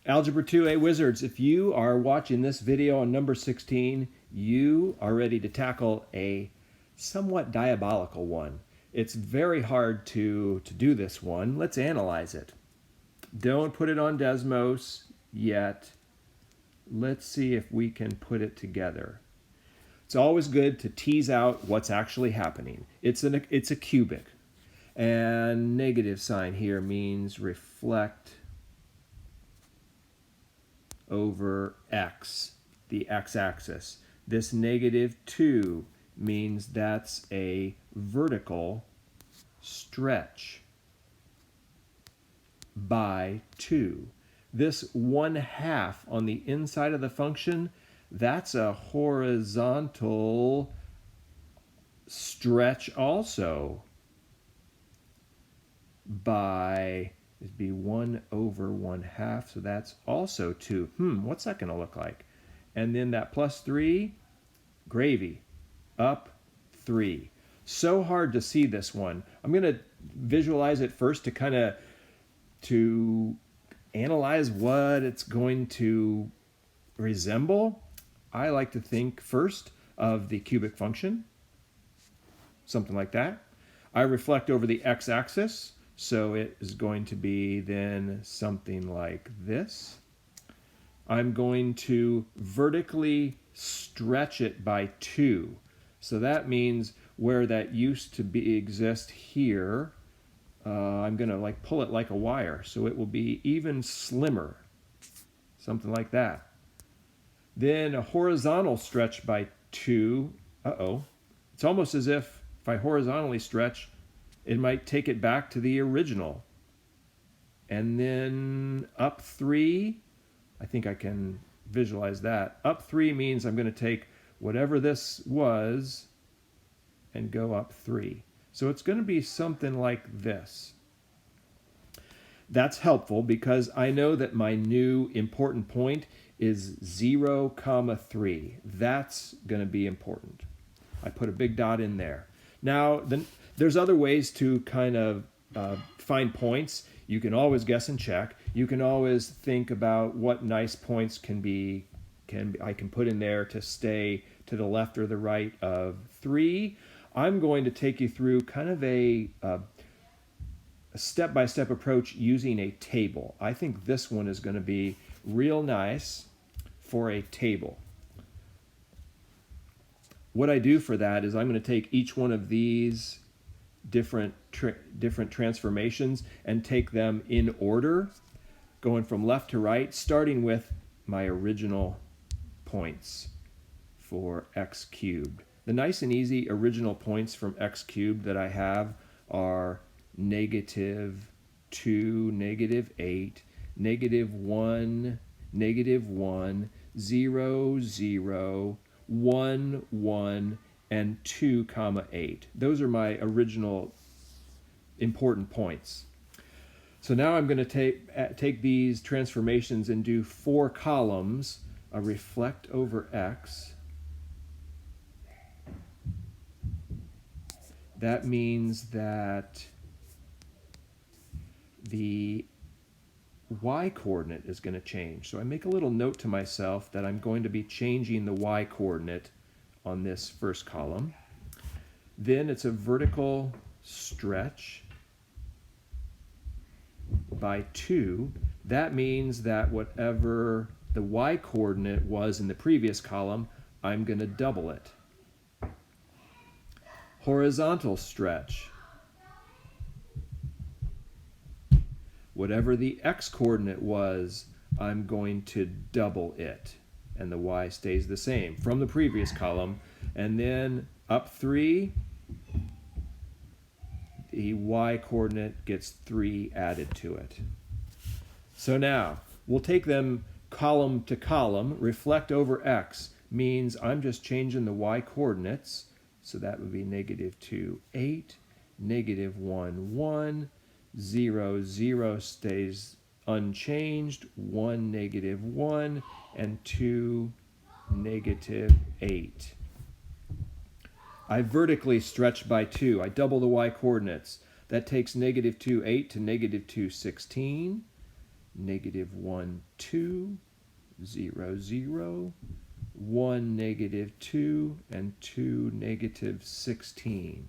Algebra 2A Wizards, if you are watching this video on number 16, you are ready to tackle a somewhat diabolical one. It's very hard to do this one. Let's analyze it. Don't put it on Desmos yet. Let's see if we can put it together. It's always good to tease out what's actually happening. It's a cubic. And negative sign here means reflect over x, the x-axis. This -2 means that's a vertical stretch by 2. This 1/2 on the inside of the function, that's a horizontal stretch also by, it'd be 1/1/2, so that's also 2. What's that going to look like? And then that +3, gravy, up 3. So hard to see this one. I'm going to visualize it first to analyze what it's going to resemble. I like to think first of the cubic function, something like that. I reflect over the x-axis, so it is going to be then something like this. I'm going to vertically stretch it by 2. So that means where that used to exist here, I'm going to pull it like a wire, so it will be even slimmer, something like that. Then a horizontal stretch by 2. It's almost as if I horizontally stretch, it might take it back to the original. And then up 3, I think I can visualize that. Up 3 means I'm going to take whatever this was and go up 3. So it's going to be something like this. That's helpful because I know that my new important point is 0,3. That's going to be important. I put a big dot in there. Now, there's other ways to kind of find points. You can always guess and check. You can always think about what nice points I can put in there to stay to the left or the right of 3. I'm going to take you through kind of a step-by-step approach using a table. I think this one is going to be real nice for a table. What I do for that is I'm going to take each one of these different transformations and take them in order, going from left to right, starting with my original points for x cubed. The nice and easy original points from x cubed that I have are -2, -8, -1, -1, 0, 0, 1, 1, and 2, 8. Those are my original important points. So now I'm going to take these transformations and do 4 columns. A reflect over x. That means that the y-coordinate is going to change. So I make a little note to myself that I'm going to be changing the y-coordinate on this first column. Then it's a vertical stretch by 2. That means that whatever the y-coordinate was in the previous column, I'm going to double it. Horizontal stretch. Whatever the x-coordinate was, I'm going to double it. And the y stays the same from the previous column. And then up 3, the y-coordinate gets 3 added to it. So now, we'll take them column to column. Reflect over x means I'm just changing the y-coordinates. So that would be -2, 8, -1, 1, 0, 0 stays unchanged, 1, -1, and 2, -8. I vertically stretch by 2. I double the y-coordinates. That takes -2, 8 to -2, 16. negative 1, 2, 0, 0, 1, negative 2, and 2, negative 16.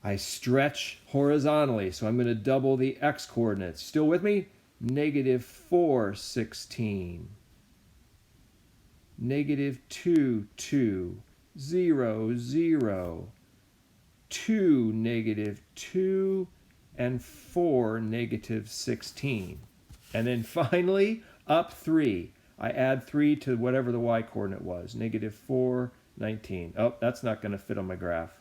I stretch horizontally, so I'm going to double the x-coordinates. Still with me? Negative 4, 16. Negative 2, 2, 0, 0, 2, negative 2, and 4, negative 16. And then finally, up 3. I add 3 to whatever the y-coordinate was. Negative 4, 19. Oh, that's not going to fit on my graph.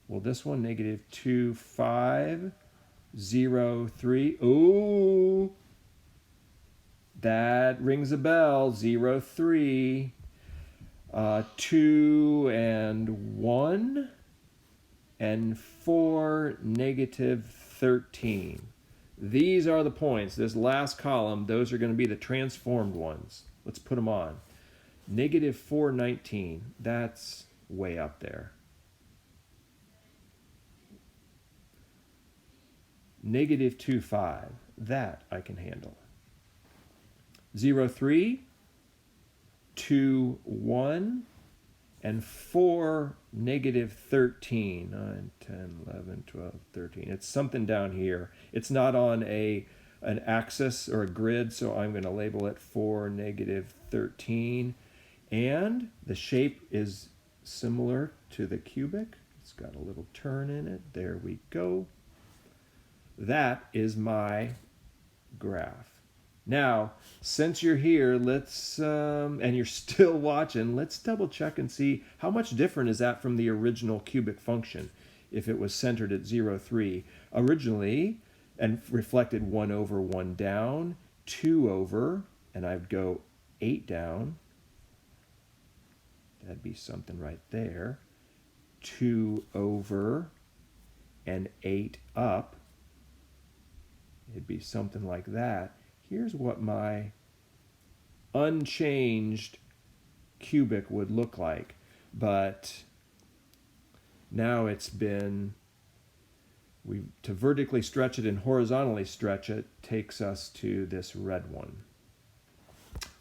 Well, this one, negative 2, 5, 0, 3. Ooh, that rings a bell. 0, 3, 2, and 1, and 4, negative 13. These are the points. This last column, those are going to be the transformed ones. Let's put them on. Negative 4, 19. That's way up there. Negative 2, 5. That I can handle. 0, 3, 2, 1, and 4, negative 13. 9, 10, 11, 12, 13. It's something down here. It's not on an axis or a grid, so I'm going to label it 4, negative 13. And the shape is similar to the cubic. It's got a little turn in it. There we go. That is my graph. Now, since you're here, let's and you're still watching, let's double check and see how much different is that from the original cubic function if it was centered at 0, 3. Originally, and reflected 1 over, 1 down, 2 over, and I'd go 8 down. That'd be something right there. 2 over and 8 up. It'd be something like that. Here's what my unchanged cubic would look like. But now it's been, to vertically stretch it and horizontally stretch it takes us to this red one.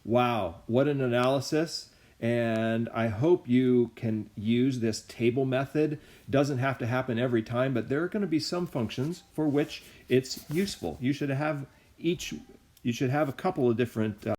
Wow, what an analysis. And I hope you can use this table method. Doesn't have to happen every time, but there are going to be some functions for which it's useful. You should have a couple of different